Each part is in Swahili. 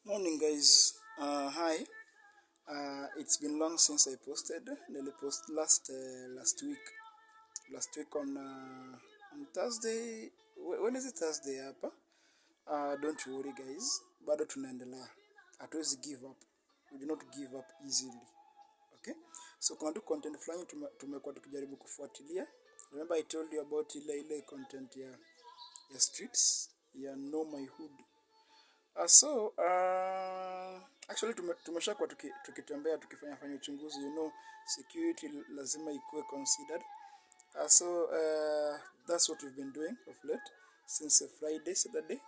Morning, guys. Hi. It's been long since I posted. Nearly post last week. Last week on Thursday. When is it Thursday hapa? Don't worry, guys. Bado tunaendelea. Hatuwezi give up. We do not give up easily. Okay? So kuna tu content fulani tumekuwa tukijaribu kufuatilia. Remember I told you about ile content ya streets ya Know My Hood. Actually tumeshakuwa tukitembea tukifanya uchunguzi, security lazima ikuwe considered. That's what we've been doing of late since Friday, Saturday.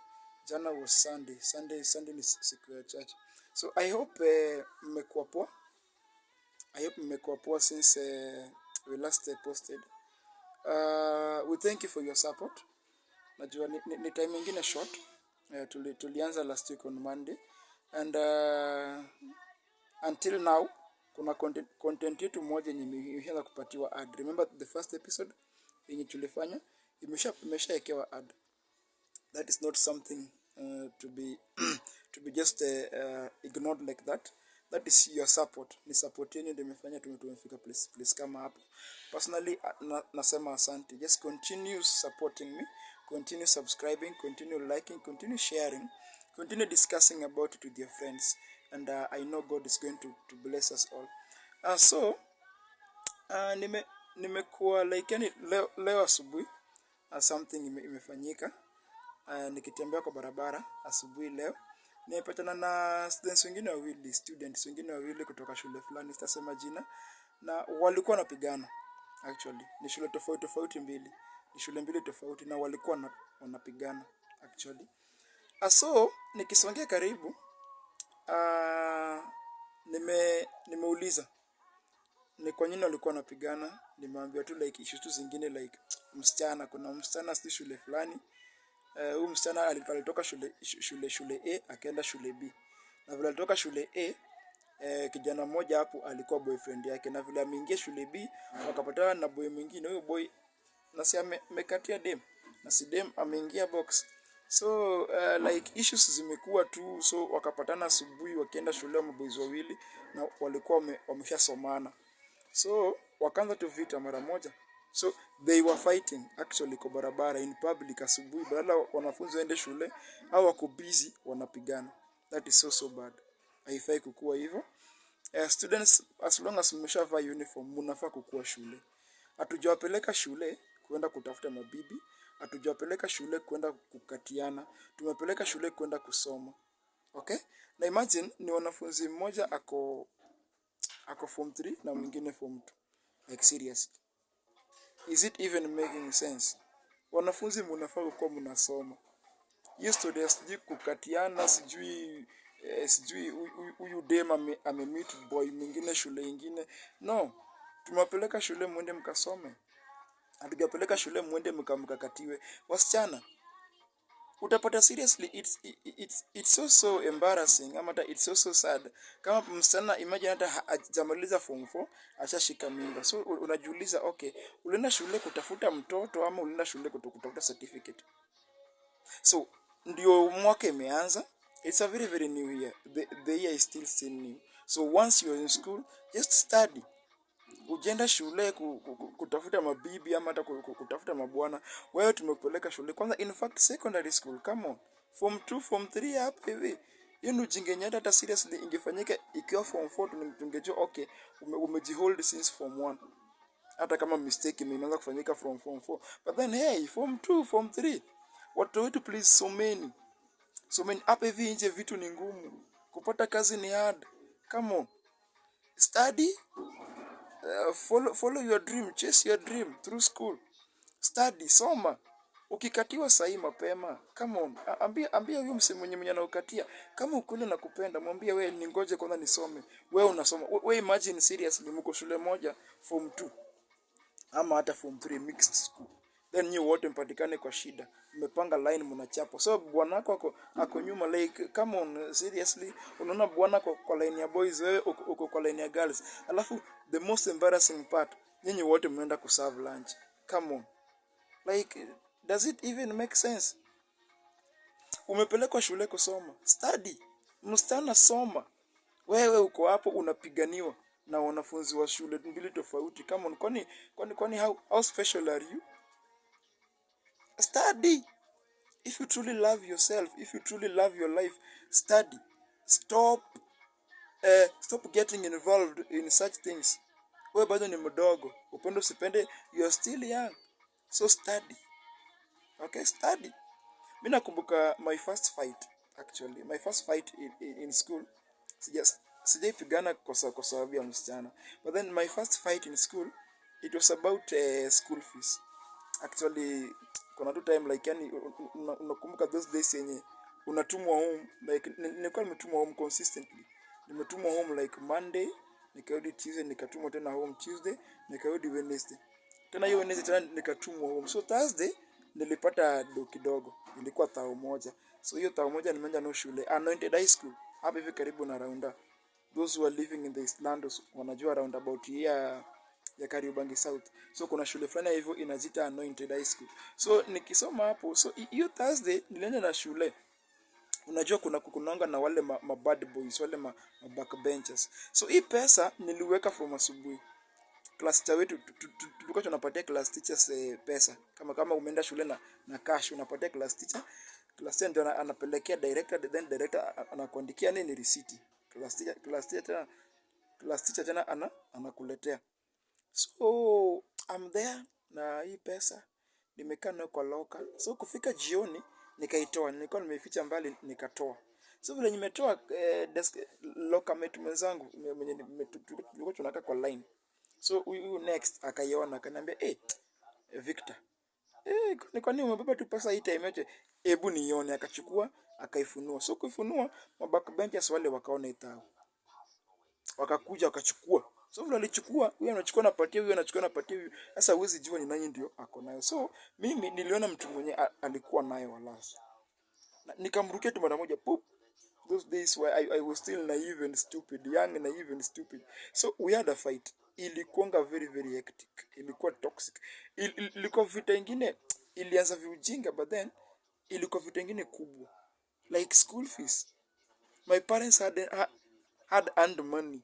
Jana was Sunday. Sunday ni siku ya church. So I hope mmekuwa poa. I hope mmekuwa poa since we last posted. We thank you for your support. Najua ni time ingine short. Tulianza last week on Monday and until now kuna content yetu moja yenye imeshaanza kupatiwa ad. Remember the first episode yenye tulifanya imeshaekewa ad. That is not something to be just ignored like that. That is your support. Ni support yenu ndio imefanya tumefika place kama hapo. Personally nasema asante. Just continue supporting me. Continue subscribing, continue liking, continue sharing, continue discussing about it with your friends. And I know God is going to bless us all. Nimekuwa like yani leo asubuhi something imefanyika. Nikitembea kwa barabara asubuhi leo. Nimepatana na students wengine wawili kutoka shule fulani, sitasema jina. Na walikuwa wanapigana. Actually, ni shule tofauti mbili. Ni shule mbili tofauti na walikuwa wanapigana actually. Nikisongea karibu, nimeuliza ni kwa nini walikuwa wanapigana. Nimeambia tu like issues tu zingine like kuna msichana si shule fulani. Huyu msichana alitoka shule A akaenda shule B. Na vile alitoka shule A, kijana mmoja hapo alikuwa boyfriend yake, na vile ameingia shule B wakapatana na boy mwingine. Huyo boy nasi amekatia dem, na si dem ameingia box. So like issues zimekuwa tu, so wakapatana asubuhi wakienda shule maboys wawili na walikuwa wameshasomana. So wakaanza tu vita mara moja. So they were fighting actually kwa barabara in public asubuhi, badala wanafunzi waende shule au wako busy wanapigana. That is so bad. Haifai kukua hivyo. Students, as long as mmeshavaa uniform mnafaa kukua shule. Hatujawapeleka shule kwenda kutafuta mabibi, hatujawapeleka shule kwenda kukatiana, tumepeleka shule kwenda kusoma. Okay? Na imagine ni wanafunzi mmoja ako form 3 na mwingine form 2. Like seriously. Is it even making sense? Wanafunzi mnafaa kuwa mnasoma. Hiyo story ya sijui kukatiana, sijui huyu dem amemeet boy mwingine shule ingine. No, tumewapeleka shule mwende mkasome. Hatujapeleka shule mwende mkakatiwe. Wasichana, utapata seriously it's so embarrassing, ama it's so sad. Kama msichana imagine hata hajamaliza form 4 ashashika mimba. So unajiuliza, okay, ulienda shule kutafuta mtoto ama ulienda shule kutafuta certificate? So ndio mwaka imeanza. It's a very new year. The year is still new. So once you're in school, just study. Ukienda shule kutafuta mabibi ama hata kutafuta mabwana, wewe tumekupeleka shule kwanza, in fact secondary school, come on. Form 2, form 3 hapa hivi. Hiyo ni ujinga yenye hata seriously ingefanyika ikiwa form 4 tungejua okay, umejihold since form 1. Hata kama mistake imeanza kufanyika from form 4. But then hey, form 2, form 3. Watu wetu please so many. Hapa hivi nje vitu ni ngumu. Kupata kazi ni hard. Come on. Study. Follow your dream. Chase your dream through school. Study. Soma. Ukikatiwa sahi mapema. Come on. Ambia huyo msee mwenye anaukatia. Kama ukweli nakupenda, mwambie wewe ningoje kwanza nisome. Wewe unasoma. Wewe imagine seriously mko shule moja form 2. Ama hata form 3 mixed school. Then nyi wote mpatikane kwa shida. Mmepanga line mnachapa. So bwanako ako nyuma like come on seriously. Unaona bwanako kwa line ya boys, wewe uko kwa line ya girls. Alafu the most embarrassing part, nyinyi wote mnaenda kuserve lunch. Come on. Like does it even make sense? Umepelekwa shule kusoma. Study. Msichana soma. Wewe uko hapo unapiganiwa na wanafunzi wa shule mbili tofauti. Come on, kwani how special are you? Study. If you truly love yourself, if you truly love your life, study. Stop stop getting involved in such things. Wewe bado ni mdogo. Upende usipende, you are still young. So study. Okay, study. Mimi nakumbuka my first fight actually. My first fight in school. Sijaipigana kwa sababu ya msichana. But then my first fight in school, it was about school fees. Actually, kuna tu time like yani unakumbuka those days yenye unatumwa home like nilikuwa nimetumwa home consistently. Nimetumwa home like Monday, nikarudi Tuesday, nikatumwa tena home Tuesday, nikarudi Wednesday. Tena hiyo Wednesday tena nikatumwa home. So Thursday nilipata do kidogo. Ilikuwa tao moja. So hiyo tao moja nimeenda no shule. Anointed High School. Hapa hivi karibu na Raunda. Those who are living in the Eastlands wanajua roundabout ya Kariobangi South. So kuna shule fulani hivyo inajiita Anointed High School. So nikisoma hapo, so hiyo Thursday nilienda na shule. Unajua kunanga na wale bad boys, wale backbenchers. So hii pesa niliweka from asubuhi. Class teacher wetu tulikuwa tunapatia class teachers pesa. Kama umeenda shule na cash unapatia class teacher. Class teacher ndio anapelekea director, then director anakuandikia nini receipt. Class teacher tena anakuletea. So I'm there na hii pesa nimekaa nayo kwa locker. So kufika jioni nikaitoa, nilikuwa nimeficha mbali nikatoa. So vile nimetoa desk locker mate mwenzangu mwenye tulikuwa tunakaa kwa line. So huyu next akaiona akaniambia Victor, ni kwa nini umebeba tu pesa hii time yote? Hebu nione. Akachukua akaifunua. So kuifunua backbenchers wale wakaona itao. Wakakuja wakachukua. So vile alichukua, huyu anachukua napatia, huyu anachukua napatia huyu. Sasa huwezi jua ni nani ndio ako nayo. So mimi niliona mtu mwenye alikuwa nayo wallahi. Nikamrukia tu mara moja pop. Those days where I was still naive and stupid, young, naive and stupid. So we had a fight. Ilikuanga very very hectic. Ilikuwa toxic. Ilikuwa vita ingine ilianza viujinga, but then ilikuwa vita ingine kubwa. Like school fees. My parents had earned money.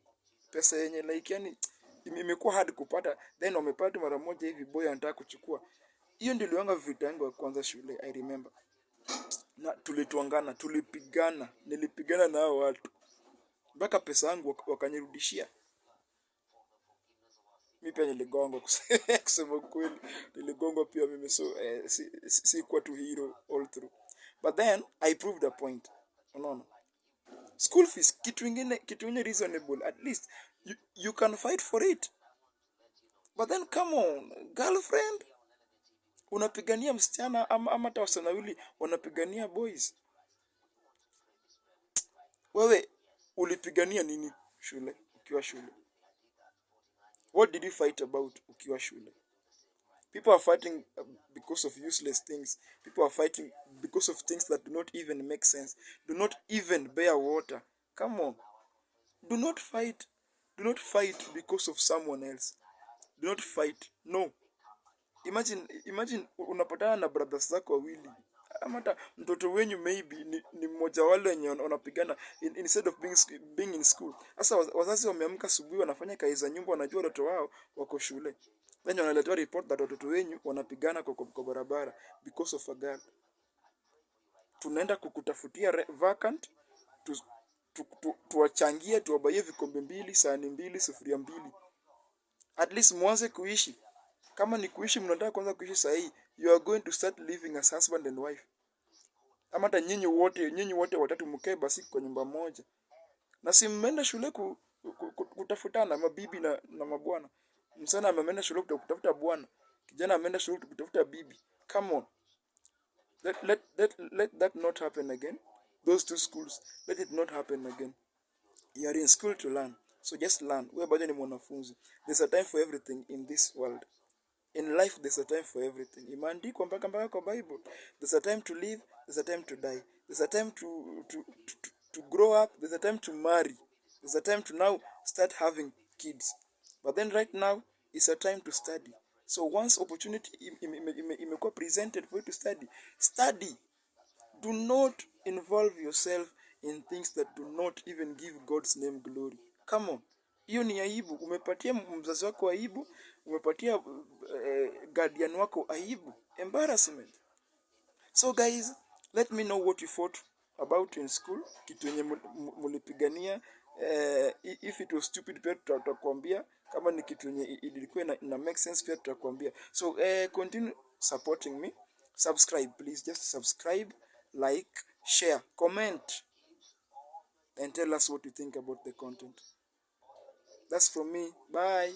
Pesa yenye like yani imekuwa hard kupata, then wamepata mara moja hivi boy anataka kuchukua. Hiyo ndio iliwanga vita yangu ya kwanza shule, I remember. Na tulituangana, tulipigana, nilipigana na hao watu. Mpaka pesa yangu wakanirudishia. Mimi pia niligongwa kusema kweli. Niligongwa pia mimi, so si kwa tu hero all through. But then I proved a point. Unaona? School fees kitu ingine reasonable, at least you can fight for it. But then come on, girlfriend, unapigania msichana ama hata wasichana wawili wanapigania boys. Wewe ulipigania nini shule ukiwa shule? What did you fight about ukiwa shule? People are fighting because of useless things. People are fighting because of things that do not even make sense, do not even bear water. Come on. Do not fight. Do not fight because of someone else. Do not fight. No. Imagine unapatana na brothers zako wawili. Ama hata mtoto wenyu maybe ni mmoja wale wenye wanapigana instead of being in school. Sasa wazazi wameamka asubuhi wanafanya kazi za nyumba, wanajua watoto wao wako shule. Then wanaletea report that watoto wenyu wanapigana kwa barabara because of a girl. Tunaenda kukutafutia vacant, tuwachangie, tuwabaie vikombe 2, sahani 2, sufuria 2. At least mwanze kuishi. Kama ni kuishi mnataka kwanza kuishi sahi, you are going to start living as husband and wife. Ama hata nyinyi wote watatu mkae basi kwa nyumba moja. Na si mmeenda shule kutafutana mabibi na mabwana. Msichana ameenda shule kutafuta bwana. Kijana ameenda shule kutafuta bibi. Come on. Let that not happen again. Those two schools, let it not happen again. You are in school to learn. So just learn. Wewe bado ni mwanafunzi. There's a time for everything in this world. In life there's a time for everything. Imeandikwa mpaka kwa Bible. There's a time to live, there's a time to die. There's a time to grow up, there's a time to marry. There's a time to now start having kids. But then right now it's a time to study. So once opportunity imekuwa presented for you to study, study. Do not involve yourself in things that do not even give God's name glory. Come on. Hiyo ni aibu. Umepatia mzazi wako aibu, umepatia guardian wako aibu. Embarrassment. So guys, let me know what you thought about in school. Kitu yenye mulipigania. If it was stupid pia tutakwambia. Kama ni kitu yenye ilikuwa ina make sense pia tutakwambia. So continue supporting me. Subscribe please. Just subscribe, like, share, comment, and tell us what you think about the content. That's from me. Bye.